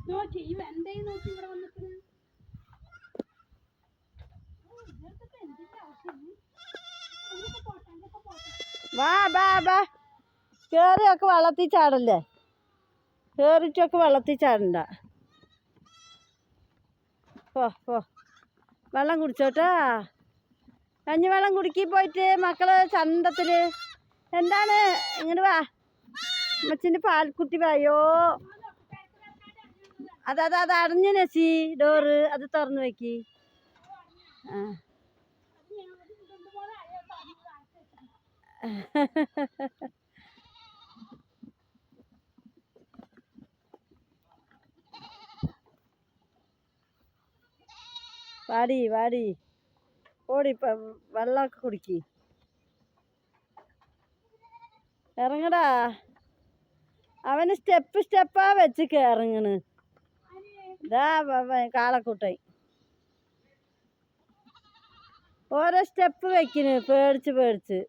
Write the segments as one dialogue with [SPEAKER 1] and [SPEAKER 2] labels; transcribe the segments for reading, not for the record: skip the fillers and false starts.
[SPEAKER 1] നോക്കി ഈ വെന്തേ നോക്കി ഇവിടെ വന്നിട്ട്
[SPEAKER 2] വാ ബാ ബാ കേറിയൊക്കെ വെള്ളത്തിൽ ചാടല്ലേ, കേറിട്ടൊക്കെ വെള്ളത്തിൽ ചാടണ്ട. പോ പോ വെള്ളം കുടിച്ചോട്ടാ. കഞ്ഞിവെള്ളം കുടുക്കി പോയിട്ട് മക്കള് ചന്തത്തില് എന്താണ് ഇങ്ങോട്ട് വാ, അമ്മച്ചിൻ്റെ പാൽക്കുട്ടി വായോ. അത് അടഞ്ഞു നസി ഡോറ്, അത് തുറന്നു വെക്കി. ആ വാടി വാടി ഓടി വെള്ളമൊക്കെ കുടിക്കി. ഇറങ്ങടാ, അവന് സ്റ്റെപ്പാ വെച്ച് ഇറങ്ങണ്. ഇതാ കാളക്കൂട്ടായി ഓരോ സ്റ്റെപ്പ് വെക്കണ് പേടിച്ച്.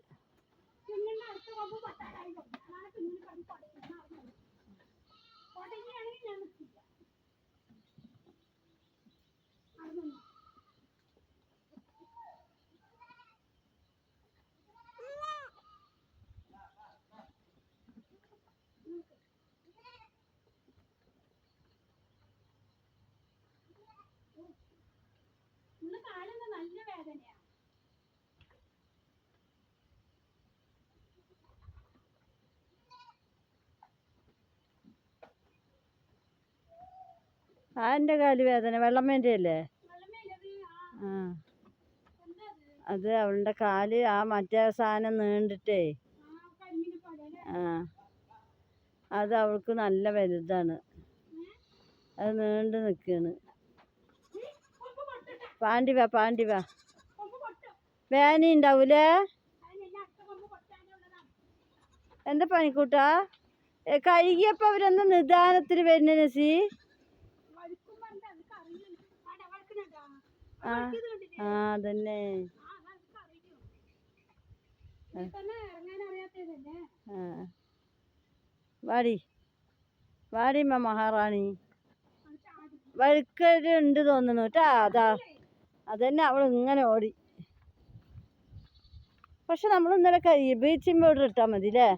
[SPEAKER 1] നല്ല വേദനയാ.
[SPEAKER 2] ആൻ്റെ കാല് വേദന വെള്ളമ്മേൻ്റെ അല്ലേ? ആ അത് അവളുടെ കാല് ആ മറ്റേ സാധനം നീണ്ടിട്ടേ, ആ അത് അവൾക്ക് നല്ല വലുതാണ്, അത് നീണ്ട് നിൽക്കുകയാണ്. പാണ്ടി വാ വേന ഉണ്ടാവൂലേ? എന്താ പണിക്കൂട്ടാ കഴുകിയപ്പോൾ അവരൊന്ന് നിദാനത്തിൽ വരുന്ന നസി. ആ അതന്നെ. വാടിമ്മ മഹാറാണി. വഴുക്കലുണ്ട് തോന്നുന്നു കേട്ടാ. അതന്നെ അവൾ ഇങ്ങനെ ഓടി. പക്ഷെ നമ്മൾ ഇന്നലെ ബീച്ചിങ് പൗഡർ ഇട്ടാൽ മതി അല്ലേ?